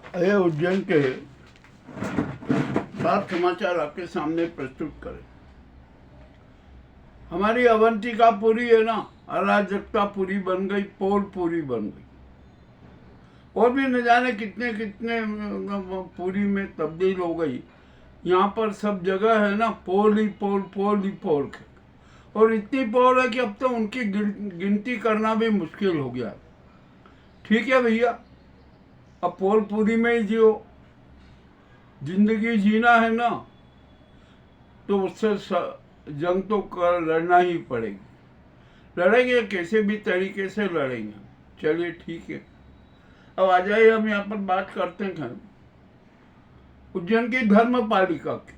अरे उज्जैन के 7 समाचार आपके सामने प्रस्तुत करें। हमारी अवंतिका पूरी है ना, अराजकता पूरी बन गई, पोल पूरी बन गई। और भी न जाने कितने कितने पूरी में तब्दील हो गई। यहाँ पर सब जगह है ना, पोल ही पोल, पोल ही पोल। और इतनी पोल है कि अब तो उनकी गिनती करना भी मुश्किल हो गया। ठीक है भैया, अब पोल पूरी में ही जियो। जिंदगी जीना है ना, तो उससे जंग तो लड़ना ही पड़ेगी। लड़ेंगे, कैसे भी तरीके से लड़ेंगे। चलिए ठीक है, अब आ जाइए, हम यहाँ पर बात करते हैं उज्जैन की धर्म पालिका की।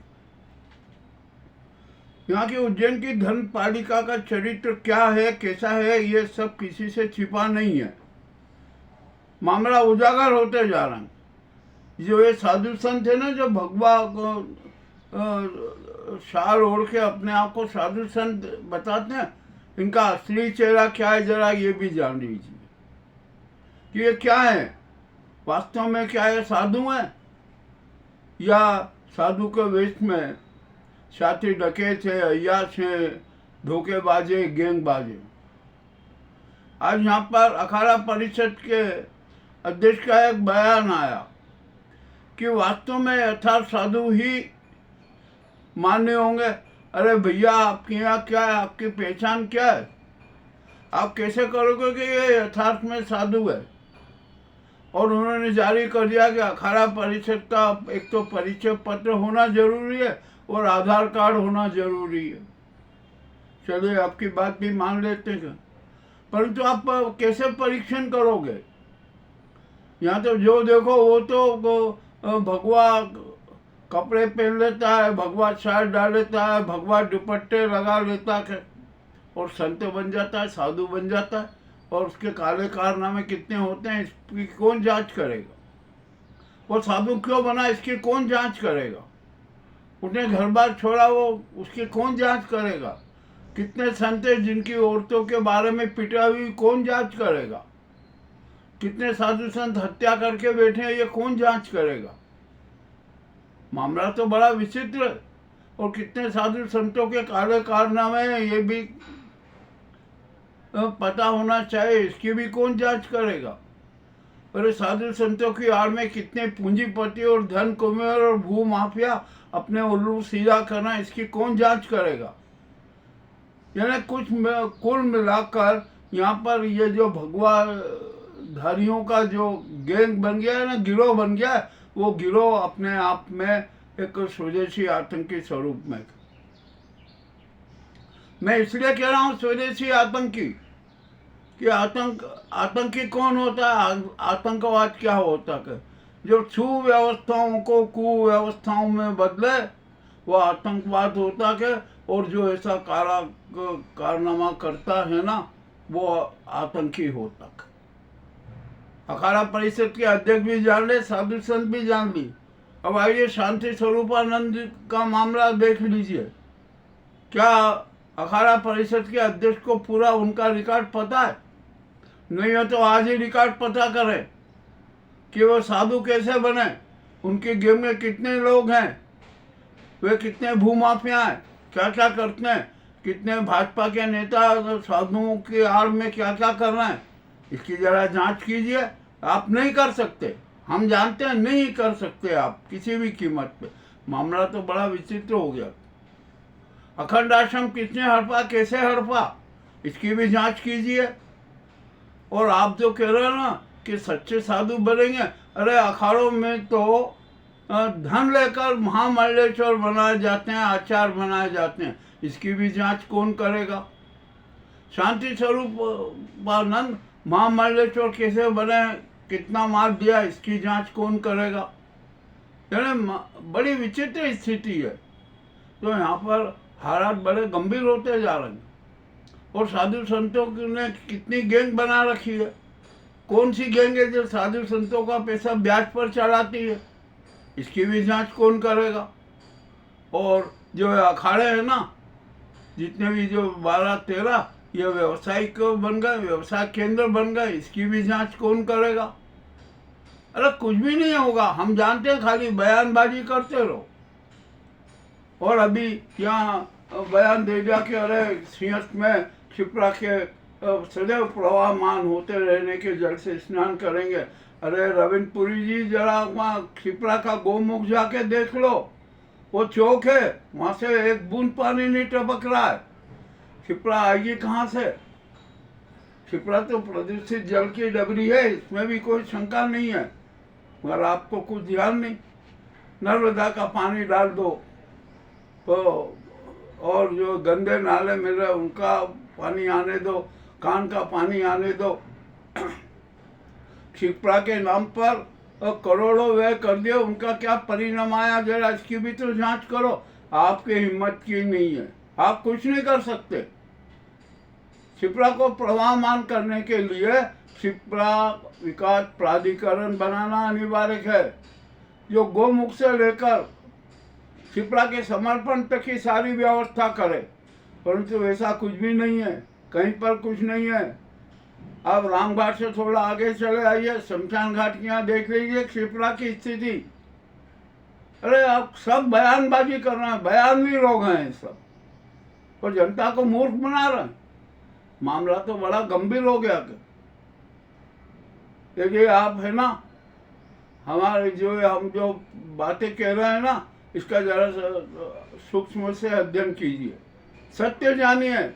यहाँ की उज्जैन की धर्म पालिका का चरित्र क्या है, कैसा है, ये सब किसी से छिपा नहीं है। मामला उजागर होते जा रहा है। जो ये साधु संत है ना, जो भगवा को शाल ओढ़ के अपने आप को साधु संत बताते हैं, इनका असली चेहरा क्या है जरा ये भी जान लीजिए कि ये क्या है वास्तव में। क्या ये साधु है या साधु के वेश में साथी डकैत है, अय्याश है, धोखेबाजे, गैंगबाजे। आज यहाँ पर अखाड़ा परिषद के अध्यक्ष का एक बयान आया कि वास्तव में यथार्थ साधु ही मान्य होंगे। अरे भैया, आपके यहाँ क्या है, आपकी पहचान क्या है? आप कैसे करोगे कि ये यथार्थ में साधु है? और उन्होंने जारी कर दिया कि अखाड़ा परिषद का एक तो परिचय पत्र होना जरूरी है और आधार कार्ड होना जरूरी है। चलिए, आपकी बात भी मान लेते हैं, परंतु आप कैसे परीक्षण करोगे? यहाँ तो जो देखो वो तो भगवा कपड़े पहन लेता है, भगवा शाल डाल लेता है, भगवा दुपट्टे लगा लेता है और संत बन जाता है, साधु बन जाता है। और उसके काले कारनामे कितने होते हैं, इसकी कौन जांच करेगा? वो साधु क्यों बना, इसकी कौन जांच करेगा? उसने घर बार छोड़ा, वो उसकी कौन जांच करेगा? कितने संत जिनकी औरतों के बारे में पिटा हुई, कौन जांच करेगा? कितने साधु संत हत्या करके बैठे हैं, ये कौन जांच करेगा? मामला तो बड़ा विचित्र है। और कितने साधु संतों के काले कारनामे हैं, ये भी पता होना चाहिए, इसकी भी कौन जांच करेगा? अरे साधु संतों की आड़ में कितने पूंजीपति और धन कुबेर और भू माफिया अपने उल्लू सीधा करना, इसकी कौन जांच करेगा? यानी कुल मिलाकर यहाँ पर ये जो भगवा धारियों का जो गैंग बन गया है ना, गिरोह बन गया है, वो गिरोह अपने आप में एक स्वदेशी आतंकी स्वरूप में। मैं इसलिए कह रहा हूँ स्वदेशी आतंकी कि आतंकी कौन होता है, आतंकवाद क्या होता है? जो सुव्यवस्थाओं को कुव्यवस्थाओं में बदले वो आतंकवाद होता है। और जो ऐसा कारनामा करता है ना, वो आतंकी होता है। अखाड़ा परिषद के अध्यक्ष भी जान ले, साधु संत भी जान ली। अब आइए शांति स्वरूपानंद का मामला देख लीजिए। क्या अखाड़ा परिषद के अध्यक्ष को पूरा उनका रिकॉर्ड पता है? नहीं है तो आज ही रिकॉर्ड पता करें कि वो साधु कैसे बने, उनके गेम में कितने लोग हैं, वे कितने भूमाफिया हैं, क्या क्या करते हैं, कितने भाजपा के नेता साधुओं की आड़ में क्या क्या कर रहे हैं, इसकी जरा जांच कीजिए। आप नहीं कर सकते, हम जानते हैं, नहीं कर सकते आप किसी भी कीमत पे। मामला तो बड़ा विचित्र हो गया। अखंड आश्रम किसने हड़पा, कैसे हड़पा, इसकी भी जांच कीजिए। और आप जो कह रहे हो ना कि सच्चे साधु बनेंगे, अरे अखाड़ों में तो धन लेकर महामंडलेश्वर बनाए जाते हैं, आचार बनाए जाते हैं, इसकी भी जांच कौन करेगा? शांति स्वरूपानंद महामंडलेश्वर कैसे बने, कितना मार दिया, इसकी जांच कौन करेगा? यानी बड़ी विचित्र स्थिति है। तो यहाँ पर हालात बड़े गंभीर होते जा रहे हैं। और साधु संतों ने कितनी गैंग बना रखी है। कौन सी गैंग है जो साधु संतों का पैसा ब्याज पर चढ़ाती है, इसकी भी जांच कौन करेगा? और जो अखाड़े हैं ना, जितने भी जो 12-13 ये व्यवसायिक बन गए, व्यवसाय केंद्र बन गए, इसकी भी जांच कौन करेगा? अरे कुछ भी नहीं होगा, हम जानते हैं, खाली बयानबाजी करते रहो। और अभी यहाँ बयान दे दिया कि अरे सिंहस्थ में क्षिप्रा के सदैव प्रवाहमान होते रहने के जल से स्नान करेंगे। अरे रविंद्रपुरी जी, जरा वहाँ क्षिप्रा का गोमुख जाके देख लो, वो चौक है, वहाँ से एक बूंद पानी नहीं टपक रहा है। क्षिप्रा आएगी कहाँ से? क्षिप्रा तो प्रदूषित जल की डबरी है, इसमें भी कोई शंका नहीं है, मगर आपको कुछ ध्यान नहीं। नर्मदा का पानी डाल दो तो, और जो गंदे नाले मिल रहे उनका पानी आने दो, कान का पानी आने दो। क्षिप्रा के नाम पर करोड़ों व्यय कर दिए, उनका क्या परिणाम आया, जरा इसकी भी तो जांच करो। आपकी हिम्मत की नहीं है, आप कुछ नहीं कर सकते। क्षिप्रा को प्रवाहमान करने के लिए क्षिप्रा विकास प्राधिकरण बनाना अनिवार्य है, जो गोमुख से लेकर क्षिप्रा के समर्पण तक की सारी व्यवस्था करे। परंतु ऐसा कुछ भी नहीं है, कहीं पर कुछ नहीं है। आप रामघाट से थोड़ा आगे चले आइए, शमशान घाट के यहाँ देख लीजिए क्षिप्रा की स्थिति। अरे आप सब बयानबाजी कर रहे हैं, बयानवी लोग हैं सब, और जनता को मूर्ख बना रहे हैं। मामला तो बड़ा गंभीर हो गया। देखिए आप है ना, हमारे हम जो बातें कह रहे हैं ना, इसका जरा सूक्ष्म से अध्ययन कीजिए, सत्य जानिए।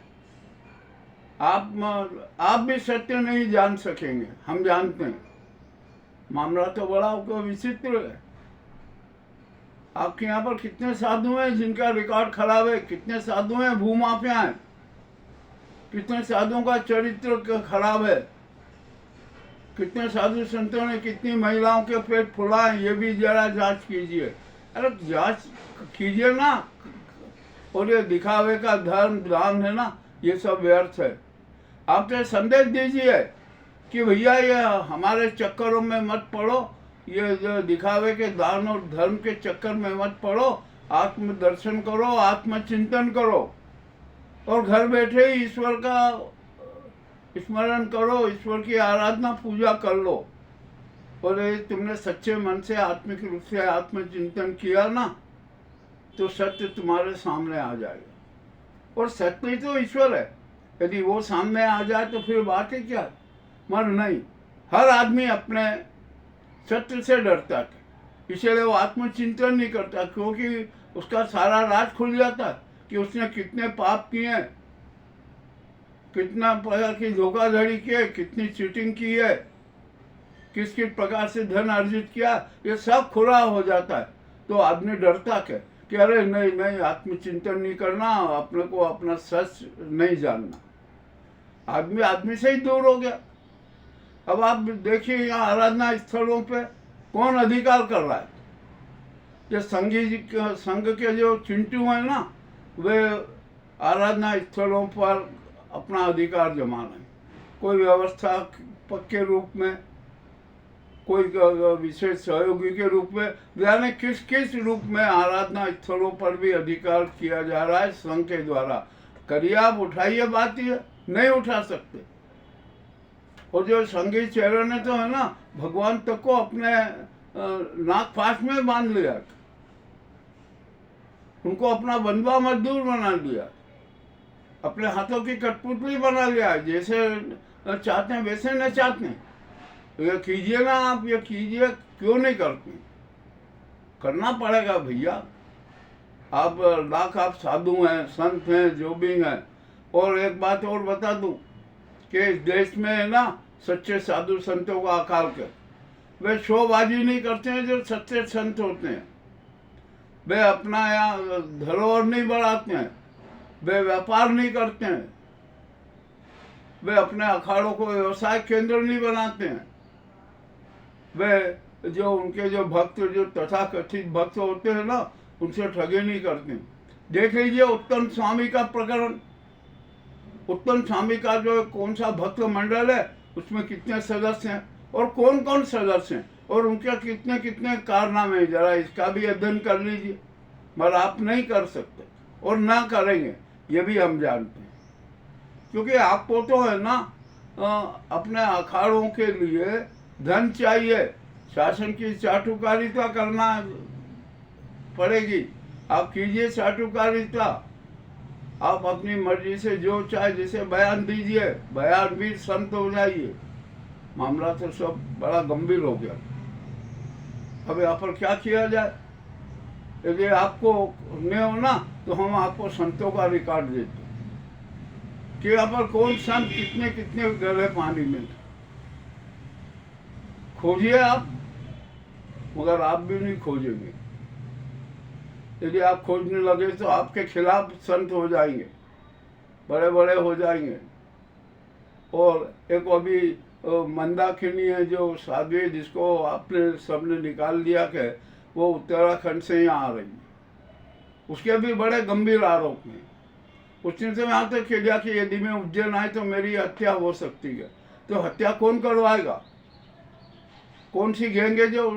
आप भी सत्य नहीं जान सकेंगे, हम जानते हैं। मामला तो बड़ा विचित्र है। आपके यहाँ पर कितने साधु हैं जिनका रिकॉर्ड खराब है, कितने साधु हैं भूमाफिया हैं, कितने साधुओं का चरित्र खराब है, कितने साधु संतों ने कितनी महिलाओं के पेट फुलाए, ये भी जरा जांच कीजिए। अरे जांच कीजिए ना। और ये दिखावे का धर्म दान है ना, ये सब व्यर्थ है। आप तो संदेश दीजिए कि भैया ये हमारे चक्करों में मत पड़ो, ये जो दिखावे के दान और धर्म के चक्कर में मत पड़ो, आत्म दर्शन करो, आत्मचिंतन करो, और घर बैठे ही ईश्वर का स्मरण करो, ईश्वर की आराधना पूजा कर लो। और ये तुमने सच्चे मन से आत्मिक रूप से आत्मचिंतन किया ना, तो सत्य तुम्हारे सामने आ जाएगा। और सत्य तो ईश्वर है, यदि वो सामने आ जाए तो फिर बात है क्या? मर नहीं, हर आदमी अपने सत्य से डरता है, इसलिए वो आत्मचिंतन नहीं करता, क्योंकि उसका सारा राज खुल जाता है कि उसने कितने पाप किए, कितना प्रकार की धोखाधड़ी की है, कितनी चीटिंग की है, किस किस प्रकार से धन अर्जित किया, ये सब खुला हो जाता है। तो आदमी डरता क्या कि अरे नहीं नहीं, आत्मचिंतन नहीं करना, अपने को अपना सच नहीं जानना। आदमी से ही दूर हो गया। अब आप देखिए यहाँ आराधना स्थलों पे कौन अधिकार कर रहा है? ये संघ के जो चिंटू हैं ना, वे आराधना स्थलों पर अपना अधिकार जमा रहे हैं, कोई व्यवस्था के रूप में, कोई विशेष सहयोगी के रूप में, यानी किस किस रूप में आराधना स्थलों पर भी अधिकार किया जा रहा है संघ के द्वारा। करिए, आप उठाइए बात, ये नहीं उठा सकते। और जो संघी चेहरे ने तो है ना, भगवान तक को अपने नाक फांस में बांध लिया, उनको अपना बंधुआ मजदूर बना दिया, अपने हाथों की कठपुतली बना लिया, जैसे चाहते हैं वैसे न चाहते हैं। ये कीजिए ना, आप ये कीजिए, क्यों नहीं करते? करना पड़ेगा भैया। आप लाख आप साधु हैं, संत हैं, जो भी हैं। और एक बात और बता दूं कि इस देश में है ना, सच्चे साधु संतों का अकाल के, वे शोबाजी नहीं करते हैं जो सच्चे संत होते हैं। वे अपना यहाँ धरोहर नहीं बढ़ाते हैं, वे व्यापार नहीं करते हैं, वे अपने अखाड़ों को व्यवसाय केंद्र नहीं बनाते हैं। वे जो उनके जो भक्त, जो तथाकथित भक्त होते हैं ना, उनसे ठगी नहीं करते। देख लीजिए उत्तम स्वामी का प्रकरण। उत्तम स्वामी का जो कौन सा भक्त मंडल है, उसमें कितने सदस्य हैं और कौन कौन सदस्य हैं, और उनके कितने कितने कारनामे हैं, जरा इसका भी अध्ययन कर लीजिए। मगर आप नहीं कर सकते और ना करेंगे, ये भी हम जानते हैं। क्योंकि आपको तो है ना अपने अखाड़ों के लिए धन चाहिए, शासन की चाटुकारिता करना पड़ेगी। आप कीजिए चाटुकारिता, आप अपनी मर्जी से जो चाहे जैसे बयान दीजिए, बयान भी संत हो जाइए। मामला तो सब बड़ा गंभीर हो गया। अब यहाँ पर क्या किया जाए? यदि आपको नहीं हो ना तो हम आपको संतों का रिकॉर्ड देते कि यहाँ पर कौन संत कितने कितने गहरे पानी में। खोजिए आप, मगर आप भी नहीं खोजेंगे। यदि आप खोजने लगे तो आपके खिलाफ संत हो जाएंगे, बड़े बड़े हो जाएंगे। और एक अभी मंदाकिनी है जो साध्वी, जिसको आपने सबने निकाल दिया कि वो उत्तराखंड से यहाँ आ रही है, उसके भी बड़े गंभीर आरोप हैं। उसने तो यहाँ तक कह दिया कि यदि मैं उज्जैन आए तो मेरी हत्या हो सकती है। तो हत्या कौन करवाएगा? कौन सी गैंग है जो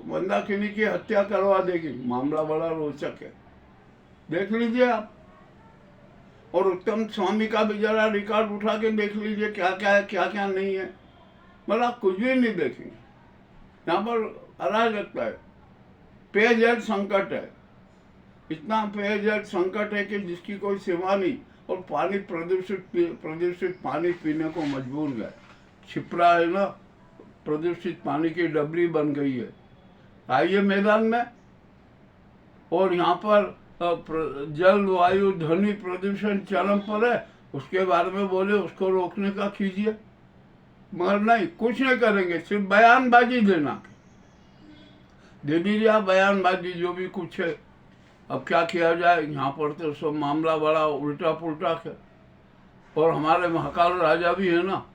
मंदाकिनी की हत्या करवा देगी? मामला बड़ा रोचक है, देख लीजिए आप। और उत्तम स्वामी का भी जरा रिकॉर्ड उठा के देख लीजिए, क्या क्या है क्या क्या नहीं है। मतलब आप कुछ भी नहीं देखेंगे। यहाँ पर अराजकता है, पेयजल संकट है, इतना पेयजल संकट है कि जिसकी कोई सीमा नहीं। और पानी प्रदूषित पानी पीने को मजबूर है। छिपरा है ना, प्रदूषित पानी की डबरी बन गई है। आइए मैदान में। और यहाँ पर जल वायु ध्वनि प्रदूषण चरम पर है, उसके बारे में बोले उसको रोकने का कीजिए, मगर नहीं, कुछ नहीं करेंगे। सिर्फ बयानबाजी देना, दे दीजिए आप बयानबाजी जो भी कुछ है। अब क्या किया जाए? यहाँ पर तो सब मामला बड़ा उल्टा पुल्टा है। और हमारे महाकाल राजा भी है ना,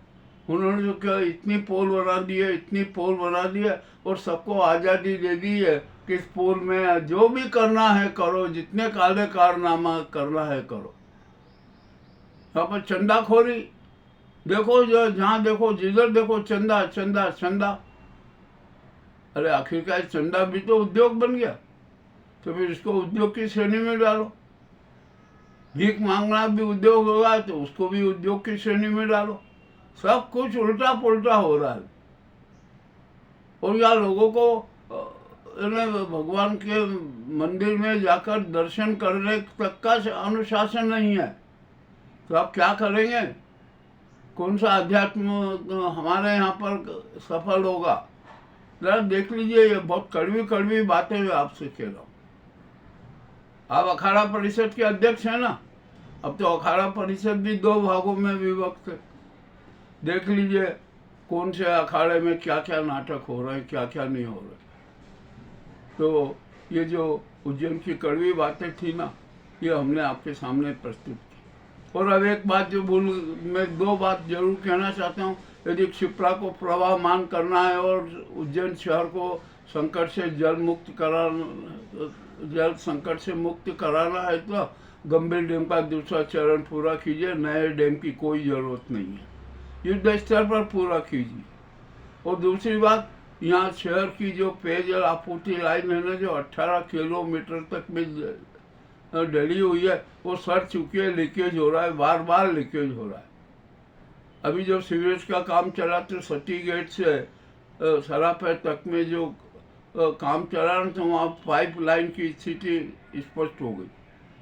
उन्होंने जो क्या इतनी पोल बना दी है, इतनी पोल बना दी है, और सबको आज़ादी दे दी है कि इस पोल में जो भी करना है करो, जितने काले कारनामा करना है करो। यहाँ पर चंदाखोरी देखो, जो जहाँ देखो जिधर देखो चंदा चंदा चंदा। अरे आखिरकार चंदा भी तो उद्योग बन गया, तो फिर इसको उद्योग की श्रेणी में डालो। भीख मांगना भी उद्योग होगा तो उसको भी उद्योग की श्रेणी में डालो। सब कुछ उल्टा पुल्टा हो रहा है। और यहाँ लोगों को भगवान के मंदिर में जाकर दर्शन करने तक का अनुशासन नहीं है, तो आप क्या करेंगे? कौन सा अध्यात्म हमारे यहाँ पर सफल होगा? जरा देख लीजिए, ये बहुत कड़वी कड़वी बातें मैं आपसे कह रहा हूँ। आप अखाड़ा परिषद के अध्यक्ष हैं ना, अब तो अखाड़ा परिषद भी 2 भागों में विभक्त है। देख लीजिए कौन से अखाड़े में क्या क्या नाटक हो रहे हैं, क्या क्या नहीं हो रहे। तो ये जो उज्जैन की कड़वी बातें थी ना, ये हमने आपके सामने प्रस्तुत की। और अब एक बात जो मैं 2 बात जरूर कहना चाहता हूँ। यदि क्षिप्रा को प्रवाहमान करना है और उज्जैन शहर को संकट से जल संकट से मुक्त कराना है, तो गंभीर डैम का दूसरा चरण पूरा कीजिए। नए डैम की कोई ज़रूरत नहीं है, युद्ध स्तर पर पूरा कीजिए। और दूसरी बात, यहाँ शहर की जो पेयजल आपूर्ति लाइन है ना, जो 18 किलोमीटर तक में डली हुई है, वो सड़ चुकी है, लीकेज हो रहा है, बार बार लीकेज हो रहा है। अभी जो सीवरेज का काम चला तो सती गेट से सराफे तक में जो काम चला रहा, तो वहाँ पाइप लाइन की स्थिति स्पष्ट हो गई।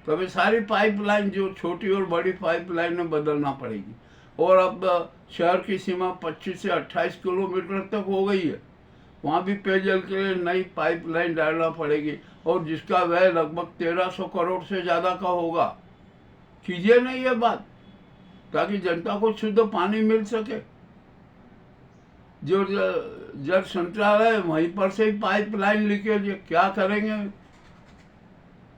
तो अभी सारी पाइप लाइन, जो छोटी और बड़ी पाइप लाइनें बदलना पड़ेगी। और अब शहर की सीमा 25 से 28 किलोमीटर तक हो गई है, वहाँ भी पेयजल के लिए नई पाइप लाइन डालना पड़ेगी, और जिसका व्यय लगभग 1300 करोड़ से ज़्यादा का होगा। कीजिए नहीं ये बात, ताकि जनता को शुद्ध पानी मिल सके। जो जल संचार है वहीं पर से ही पाइप लाइन लीकेज, क्या करेंगे?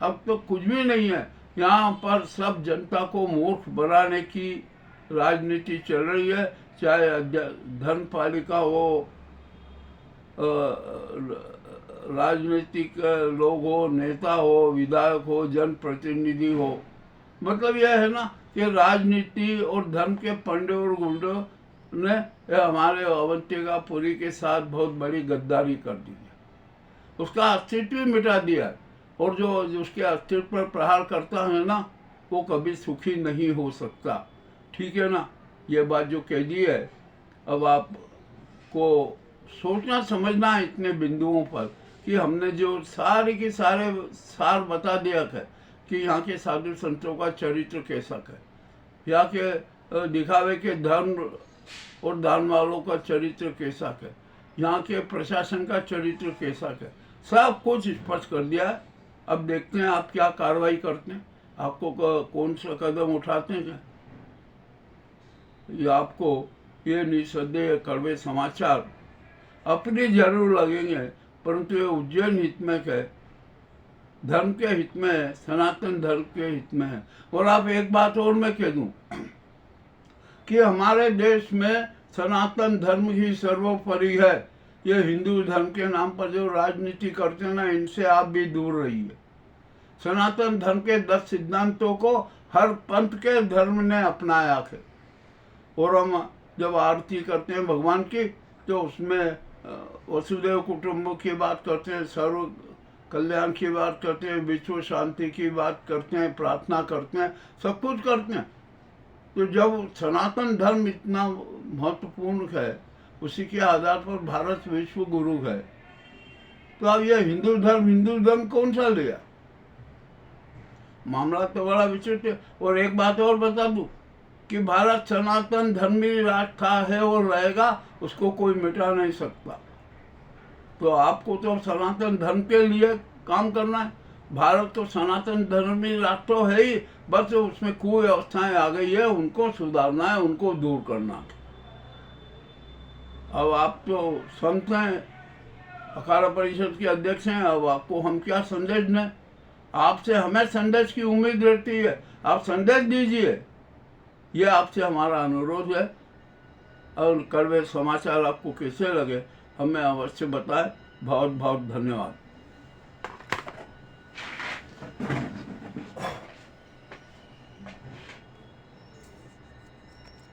अब तो कुछ भी नहीं है। यहाँ पर सब जनता को मूर्ख बनाने की राजनीति चल रही है, चाहे धन पालिका हो, राजनीतिक लोग हो, नेता हो, विधायक हो, जनप्रतिनिधि हो। मतलब यह है ना कि राजनीति और धर्म के पंडे और गुंडों ने हमारे अवंतिकापुरी के साथ बहुत बड़ी गद्दारी कर दी है, उसका अस्तित्व मिटा दिया है। और जो उसके अस्तित्व पर प्रहार करता है ना, वो कभी सुखी नहीं हो सकता। ठीक है ना? ये बात जो कह दी है, अब आपको सोचना समझना है इतने बिंदुओं पर कि हमने जो सारे के सारे सार बता दिया है कि यहाँ के साधु संतों का चरित्र कैसा है, यहाँ के दिखावे के धर्म और दान वालों का चरित्र कैसा है, यहाँ के प्रशासन का चरित्र कैसा है, सब कुछ स्पष्ट कर दिया है। अब देखते हैं आप क्या कार्रवाई करते हैं, आपको कौन सा कदम उठाते हैं। ये आपको ये निसंदेह कड़वे समाचार अपने जरूर लगेंगे, परंतु ये उज्जैन हित में है, धर्म के हित में है, सनातन धर्म के हित में है। और आप एक बात और मैं कह दूं कि हमारे देश में सनातन धर्म ही सर्वोपरि है। ये हिंदू धर्म के नाम पर जो राजनीति करते हैं ना, इनसे आप भी दूर रहिए। सनातन धर्म के 10 सिद्धांतों को हर पंथ के धर्म ने अपनाया है। और हम जब आरती करते हैं भगवान की, तो उसमें वसुदेव कुटुंब की बात करते हैं, सर्व कल्याण की बात करते हैं, विश्व शांति की बात करते हैं, प्रार्थना करते हैं, सब कुछ करते हैं। तो जब सनातन धर्म इतना महत्वपूर्ण है, उसी के आधार पर भारत विश्व गुरु है, तो अब यह हिंदू धर्म कौन सा लिया? मामला तो बड़ा विचित्र है। और एक बात और बता दूं कि भारत सनातन धर्मी राष्ट्र है और रहेगा, उसको कोई मिटा नहीं सकता। तो आपको तो सनातन धर्म के लिए काम करना है। भारत तो सनातन धर्मी राष्ट्र है ही, बस उसमें कुव्यवस्थाएं आ गई है, उनको सुधारना है, उनको दूर करना है। अब आप तो संत हैं, अखाड़ा परिषद के अध्यक्ष हैं, अब आपको हम क्या संदेश दें? आपसे हमें संदेश की उम्मीद रहती है, आप संदेश दीजिए, ये आपसे हमारा अनुरोध है। और कड़वे समाचार आपको कैसे लगे हमें अवश्य बताएं। बहुत बहुत धन्यवाद।